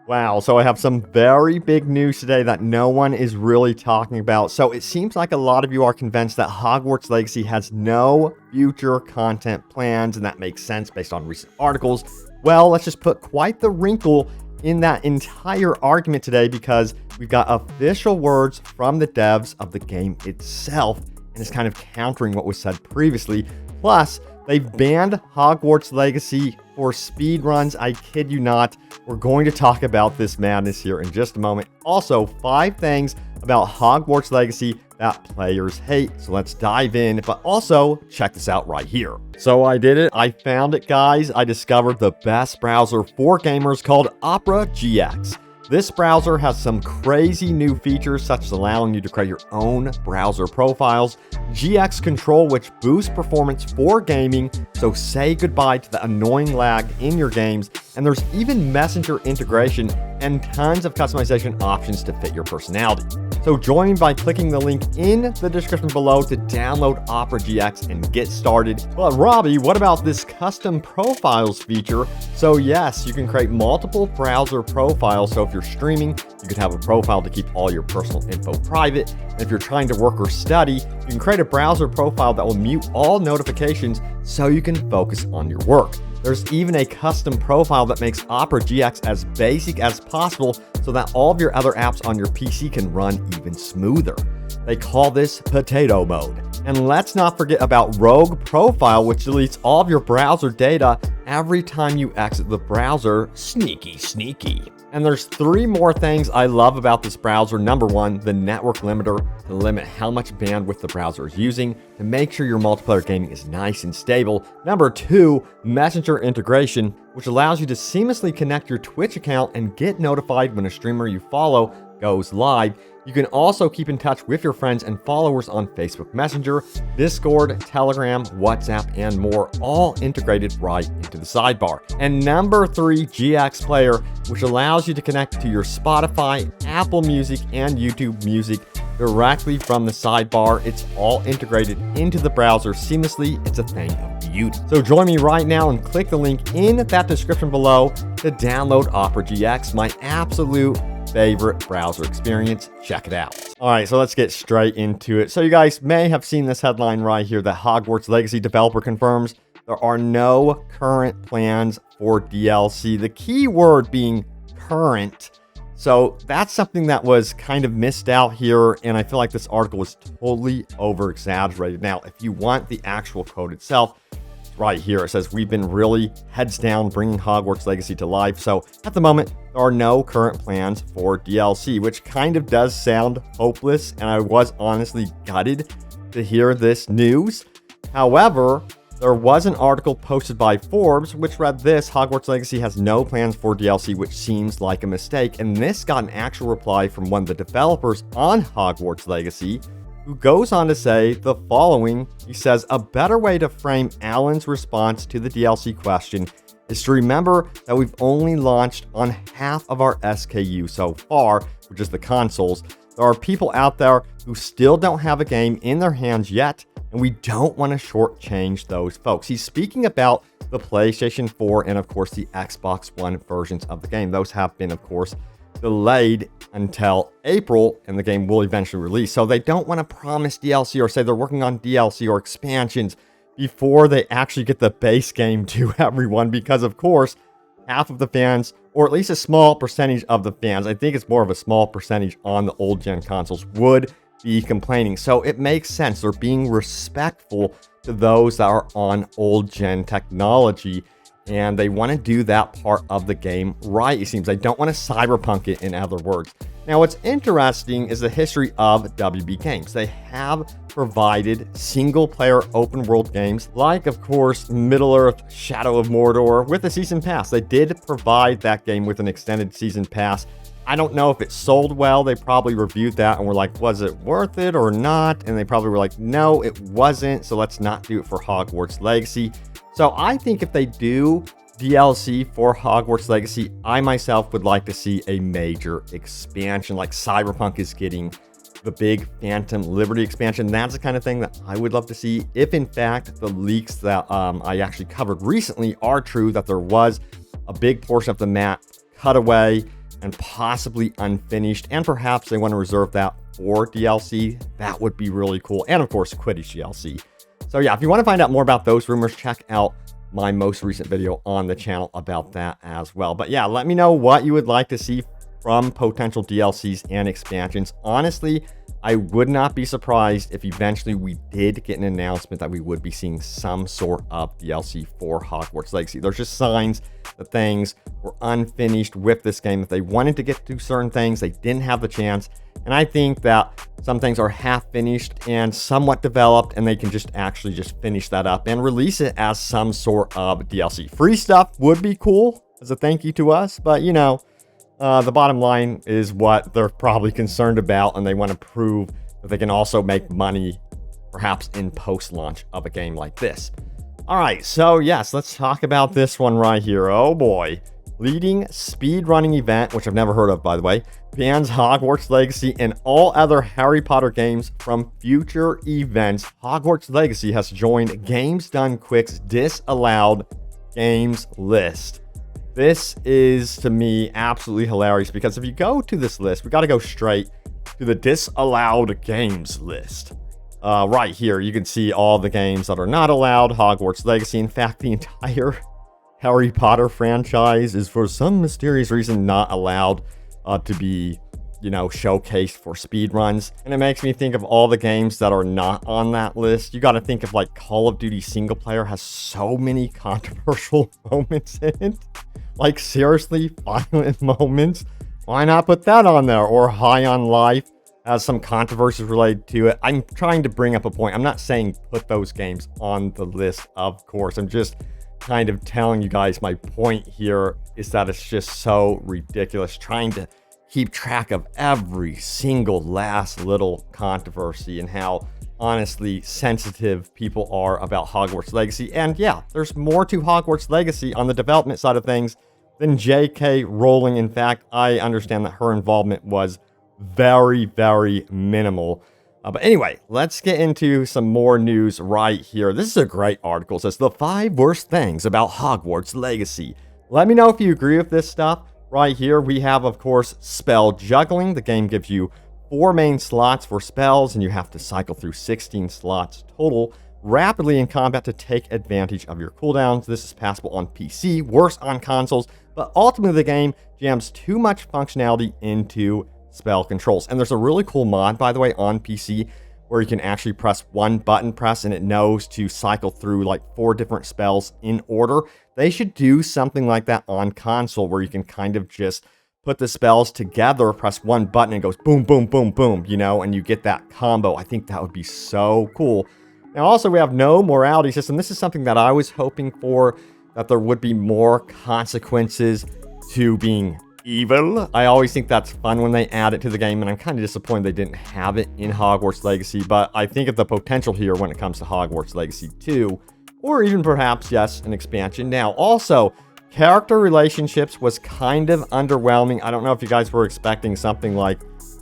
Wow, so I have some very big news today that no one is really talking about. So it seems like a lot of you are convinced that Hogwarts Legacy has no future content plans, and that makes sense based on recent articles. Well, let's just put quite the wrinkle in that entire argument today because we've got official words from the devs of the game itself, and it's kind of countering what was said previously. Plus, they've banned Hogwarts Legacy for speedruns. I kid you not. We're going to talk about this madness here in just a moment. Also, 5 things about Hogwarts Legacy that players hate. So let's dive in, but also check this out right here. So I did it. I found it, guys. I discovered the best browser for gamers called Opera GX. This browser has some crazy new features, such as allowing you to create your own browser profiles, GX Control, which boosts performance for gaming, so say goodbye to the annoying lag in your games, and there's even Messenger integration and tons of customization options to fit your personality. So join me by clicking the link in the description below to download Opera GX and get started. But Robbie, what about this custom profiles feature? So yes, you can create multiple browser profiles. So if you're streaming, you can have a profile to keep all your personal info private. And if you're trying to work or study, you can create a browser profile that will mute all notifications so you can focus on your work. There's even a custom profile that makes Opera GX as basic as possible so that all of your other apps on your PC can run even smoother. They call this potato mode. And let's not forget about Rogue Profile, which deletes all of your browser data every time you exit the browser. Sneaky, sneaky. And there's 3 more things I love about this browser. Number 1, the network limiter to limit how much bandwidth the browser is using to make sure your multiplayer gaming is nice and stable. Number 2, Messenger integration, which allows you to seamlessly connect your Twitch account and get notified when a streamer you follow goes live. You can also keep in touch with your friends and followers on Facebook Messenger, Discord, Telegram, WhatsApp, and more, all integrated right into the sidebar. And number 3, GX Player, which allows you to connect to your Spotify, Apple Music, and YouTube Music directly from the sidebar. It's all integrated into the browser seamlessly. It's a thing of beauty. So join me right now and click the link in that description below to download Opera GX, my absolute favorite browser experience. Check it out. All right, so let's get straight into it. So you guys may have seen this headline right here that Hogwarts Legacy developer confirms there are no current plans for DLC. The key word being current. So that's something that was kind of missed out here, and I feel like this article is totally over-exaggerated. Now, if you want the actual code itself, right here, it says, we've been really heads down bringing Hogwarts Legacy to life. So at the moment, there are no current plans for DLC, which kind of does sound hopeless. And I was honestly gutted to hear this news. However, there was an article posted by Forbes, which read this: Hogwarts Legacy has no plans for DLC, which seems like a mistake. And this got an actual reply from one of the developers on Hogwarts Legacy, who goes on to say the following. He says, a better way to frame Alan's response to the DLC question is to remember that we've only launched on half of our SKU so far, which is the consoles. There are people out there who still don't have a game in their hands yet, and we don't want to shortchange those folks. He's speaking about the PlayStation 4 and, of course, the Xbox One versions of the game. Those have been, of course, delayed until April, and the game will eventually release. So they don't want to promise DLC or say they're working on DLC or expansions before they actually get the base game to everyone, because of course, half of the fans, or at least a small percentage of the fans, I think it's more of a small percentage on the old gen consoles, would be complaining. So it makes sense. They're being respectful to those that are on old gen technology, and they want to do that part of the game right. It seems they don't want to cyberpunk it, in other words. Now, what's interesting is the history of WB Games. They have provided single-player open-world games like, of course, Middle-earth: Shadow of Mordor with a season pass. They did provide that game with an extended season pass. I don't know if it sold well. They probably reviewed that and were like, was it worth it or not? And they probably were like, no, it wasn't, so let's not do it for Hogwarts Legacy. So I think if they do DLC for Hogwarts Legacy, I myself would like to see a major expansion, like Cyberpunk is getting the big Phantom Liberty expansion. That's the kind of thing that I would love to see if, in fact, the leaks that I actually covered recently are true, that there was a big portion of the map cut away and possibly unfinished, and perhaps they want to reserve that for DLC. That would be really cool. And of course, Quidditch DLC. So yeah, if you want to find out more about those rumors, check out my most recent video on the channel about that as well. But yeah, let me know what you would like to see from potential DLCs and expansions. Honestly, I would not be surprised if eventually we did get an announcement that we would be seeing some sort of DLC for Hogwarts Legacy. There's just signs that things were unfinished with this game. If they wanted to get to certain things, they didn't have the chance. And I think that some things are half finished and somewhat developed, and they can just actually just finish that up and release it as some sort of DLC. Free stuff would be cool as a thank you to us, but you know, the bottom line is what they're probably concerned about, and they want to prove that they can also make money, perhaps in post-launch of a game like this. All right, so yes, let's talk about this one right here. Oh boy. Leading speedrunning event, which I've never heard of, by the way, bans Hogwarts Legacy and all other Harry Potter games from future events. Hogwarts Legacy has joined Games Done Quick's disallowed games list. This is, to me, absolutely hilarious, because if you go to this list, we got to go straight to the disallowed games list. Right here, you can see all the games that are not allowed. Hogwarts Legacy, in fact, the entire Harry Potter franchise is for some mysterious reason not allowed to be, you know, showcased for speedruns. And it makes me think of all the games that are not on that list. You got to think of like Call of Duty single player has so many controversial moments in it. Like seriously, violent moments. Why not put that on there? Or High on Life has some controversies related to it. I'm trying to bring up a point. I'm not saying put those games on the list, of course. I'm just kind of telling you guys my point here is that it's just so ridiculous trying to keep track of every single last little controversy and how honestly sensitive people are about Hogwarts Legacy. And yeah, there's more to Hogwarts Legacy on the development side of things than J.K. Rowling. In fact, I understand that her involvement was very, very minimal. But anyway, let's get into some more news right here. This is a great article. It says the 5 worst things about Hogwarts Legacy. Let me know if you agree with this stuff. Right here, we have, of course, spell juggling. The game gives you 4 main slots for spells, and you have to cycle through 16 slots total rapidly in combat to take advantage of your cooldowns. This is passable on PC, worse on consoles, but ultimately the game jams too much functionality into spell controls. And there's a really cool mod, by the way, on PC where you can actually press one button press and it knows to cycle through like 4 different spells in order. They should do something like that on console where you can kind of just put the spells together, press one button and it goes boom, boom, boom, boom, you know, and you get that combo. I think that would be so cool. Now also we have no morality system. This is something that I was hoping for, that there would be more consequences to being evil. I always think that's fun when they add it to the game, and I'm kind of disappointed they didn't have it in Hogwarts Legacy, but I think of the potential here when it comes to Hogwarts Legacy 2, or even perhaps, yes, an expansion. Now, also, character relationships was kind of underwhelming. I don't know if you guys were expecting something like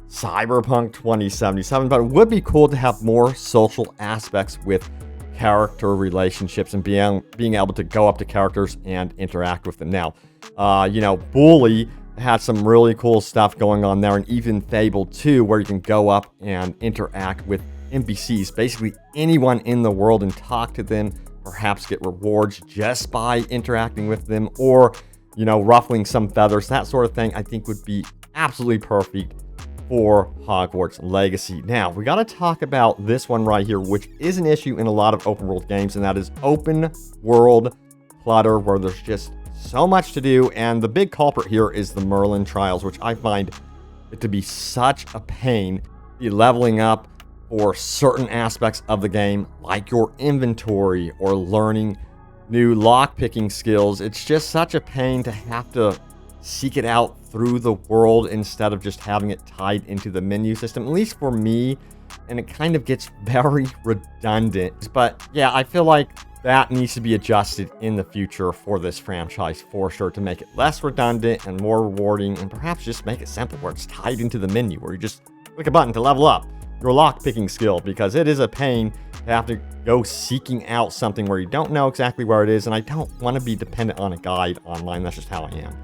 Cyberpunk 2077, but it would be cool to have more social aspects with character relationships and being able to go up to characters and interact with them. Now, you know, Bully had some really cool stuff going on there, and even Fable 2, where you can go up and interact with NPCs, basically anyone in the world, and talk to them, perhaps get rewards just by interacting with them, or, you know, ruffling some feathers, that sort of thing. I think would be absolutely perfect for Hogwarts Legacy. Now, we got to talk about this one right here, which is an issue in a lot of open world games, and that is open world clutter, where there's just so much to do. And the big culprit here is the Merlin Trials, which I find it to be such a pain. Be leveling up for certain aspects of the game, like your inventory or learning new lock-picking skills. It's just such a pain to have to seek it out through the world instead of just having it tied into the menu system, at least for me, and it kind of gets very redundant. But yeah, I feel like that needs to be adjusted in the future for this franchise for sure, to make it less redundant and more rewarding, and perhaps just make it simple where it's tied into the menu, where you just click a button to level up your lock-picking skill, because it is a pain to have to go seeking out something where you don't know exactly where it is, and I don't want to be dependent on a guide online. That's just how I am.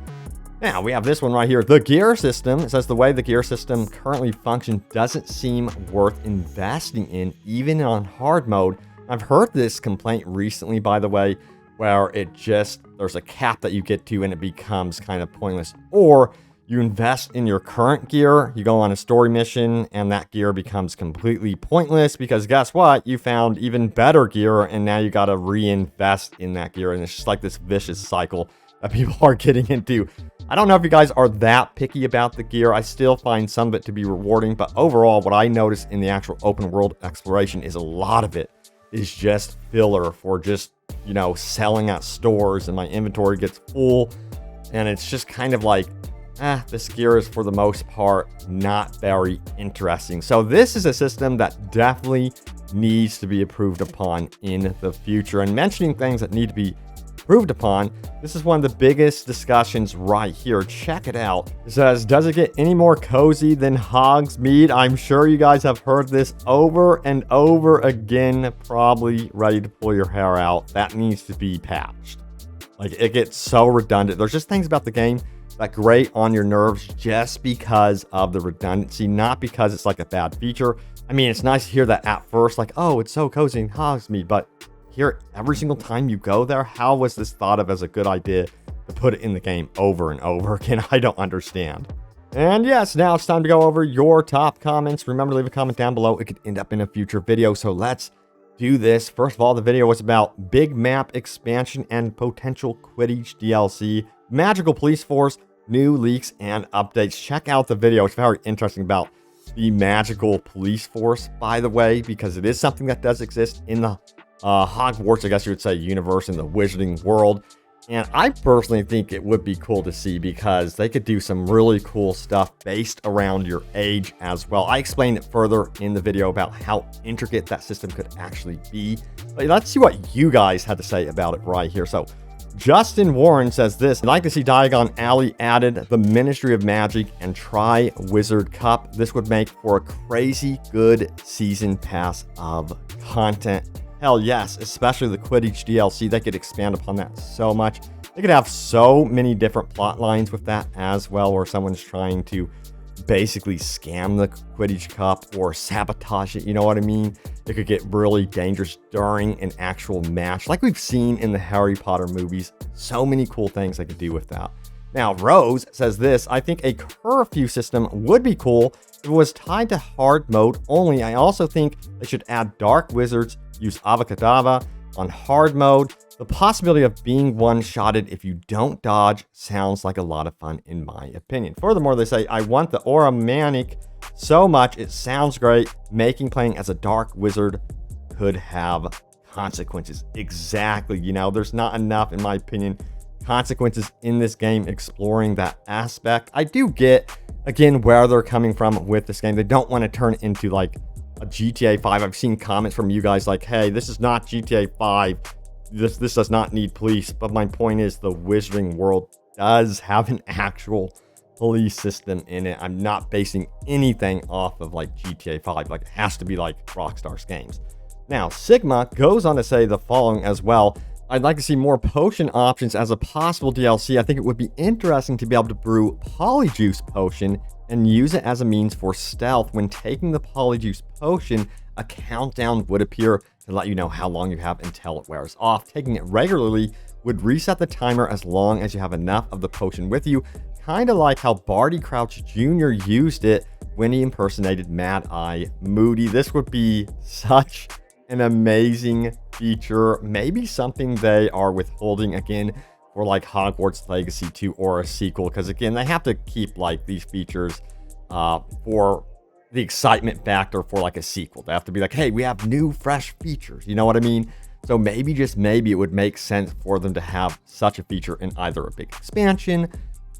Now, we have this one right here. The gear system. It says the way the gear system currently functions doesn't seem worth investing in, even on hard mode. I've heard this complaint recently, by the way, where there's a cap that you get to and it becomes kind of pointless. Or you invest in your current gear, you go on a story mission, and that gear becomes completely pointless because guess what? You found even better gear, and now you got to reinvest in that gear. And it's just like this vicious cycle that people are getting into. I don't know if you guys are that picky about the gear. I still find some of it to be rewarding, but overall, what I notice in the actual open world exploration is a lot of it is just filler for just, selling at stores, and my inventory gets full, and it's just kind of like, this gear is for the most part not very interesting. So this is a system that definitely needs to be improved upon in the future. And mentioning things that need to be improved upon, this is one of the biggest discussions right here. Check it out. It says, does it get any more cozy than Hogsmeade? I'm sure you guys have heard this over and over again, probably ready to pull your hair out. That needs to be patched. Like, it gets so redundant. There's just things about the game that grate on your nerves just because of the redundancy, not because it's like a bad feature. I mean, it's nice to hear that at first, like, oh, it's so cozy in Hogsmeade, but here, every single time you go there, how was this thought of as a good idea to put it in the game over and over again? I don't understand. And yes, now it's time to go over your top comments. Remember to leave a comment down below. It could end up in a future video, so let's do this. First of all, the video was about big map expansion and potential Quidditch DLC, magical police force, new leaks, and updates. Check out the video. It's very interesting about the magical police force, by the way, because it is something that does exist in the Hogwarts, I guess you would say, universe, in the wizarding world. And I personally think it would be cool to see because they could do some really cool stuff based around your age as well. I explained it further in the video about how intricate that system could actually be. But let's see what you guys had to say about it right here. So Justin Warren says this: I'd like to see Diagon Alley added, the Ministry of Magic, and Tri-Wizard Cup. This would make for a crazy good season pass of content. Hell yes, especially the Quidditch DLC. They could expand upon that so much. They could have so many different plot lines with that as well, where someone's trying to basically scam the Quidditch Cup or sabotage it, you know what I mean? It could get really dangerous during an actual match, like we've seen in the Harry Potter movies. So many cool things they could do with that. Now, Rose says this: I think a curfew system would be cool if it was tied to hard mode only. I also think they should add dark wizards, use Avada Kedavra on hard mode. The possibility of being one-shotted if you don't dodge sounds like a lot of fun, in my opinion. Furthermore, they say, I want the Aura Manic so much. It sounds great. Making playing as a dark wizard could have consequences. Exactly. There's not enough, in my opinion, consequences in this game exploring that aspect. I do get, again, where they're coming from with this game. They don't want to turn it into like a GTA 5. I've seen comments from you guys like, hey, this is not GTA 5. This does not need police. But my point is, the wizarding world does have an actual police system in it. I'm not basing anything off of like GTA 5. Like, it has to be like Rockstar's games. Now, Sigma goes on to say the following as well: I'd like to see more potion options as a possible DLC. I think it would be interesting to be able to brew Polyjuice potion and use it as a means for stealth. When taking the Polyjuice potion, a countdown would appear to let you know how long you have until it wears off. Taking it regularly would reset the timer as long as you have enough of the potion with you, kind of like how Barty Crouch Jr. used it when he impersonated Mad Eye Moody. This would be such an amazing feature, maybe something they are withholding again for like Hogwarts Legacy 2 or a sequel, because again, they have to keep like these features for the excitement factor for like a sequel. They have to be like, hey, we have new fresh features, you know what I mean? So maybe, just maybe, it would make sense for them to have such a feature in either a big expansion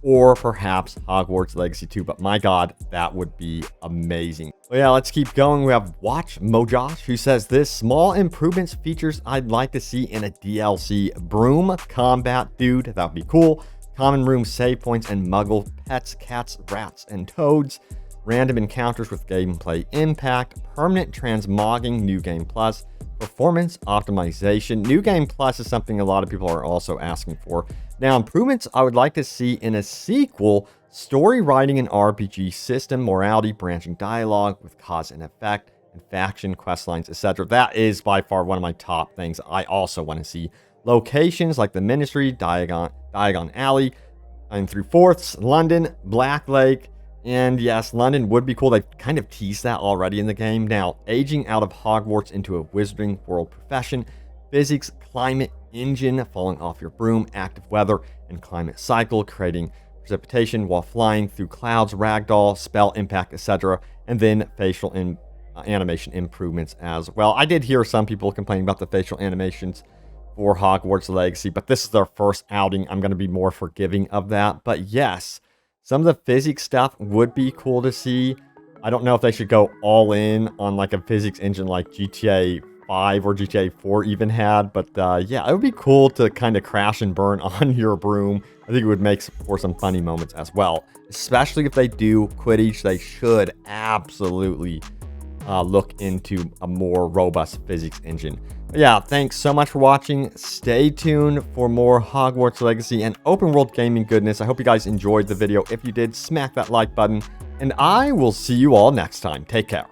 or perhaps Hogwarts Legacy 2. But my god, that would be amazing. Well, yeah, let's keep going. We have Watch Mojosh, who says this: small improvements, features I'd like to see in a DLC. Broom combat, dude, that would be cool. Common room save points and muggle pets, cats, rats, and toads. Random encounters with gameplay impact. Permanent transmogging, New Game Plus. Performance optimization. New Game Plus is something a lot of people are also asking for. Now, improvements I would like to see in a sequel: story writing and RPG system, morality, branching dialogue with cause and effect, and faction, quest lines, etc. That is by far one of my top things I also want to see. Locations like the Ministry, Diagon Alley, and 3/4, London, Black Lake, and yes, London would be cool. They kind of teased that already in the game. Now, aging out of Hogwarts into a wizarding world profession, physics, climate, engine, falling off your broom, active weather, and climate cycle, creating precipitation while flying through clouds, ragdoll, spell impact, etc. And then facial animation improvements as well. I did hear some people complaining about the facial animations for Hogwarts Legacy, but this is their first outing. I'm going to be more forgiving of that. But yes, some of the physics stuff would be cool to see. I don't know if they should go all in on like a physics engine like GTA 5 or GTA 4 even had, but yeah, it would be cool to kind of crash and burn on your broom. I think it would make for some funny moments as well, especially if they do Quidditch. They should absolutely look into a more robust physics engine. But yeah, thanks so much for watching. Stay tuned for more Hogwarts Legacy and open world gaming goodness. I hope you guys enjoyed the video. If you did, smack that like button, and I will see you all next time. Take care.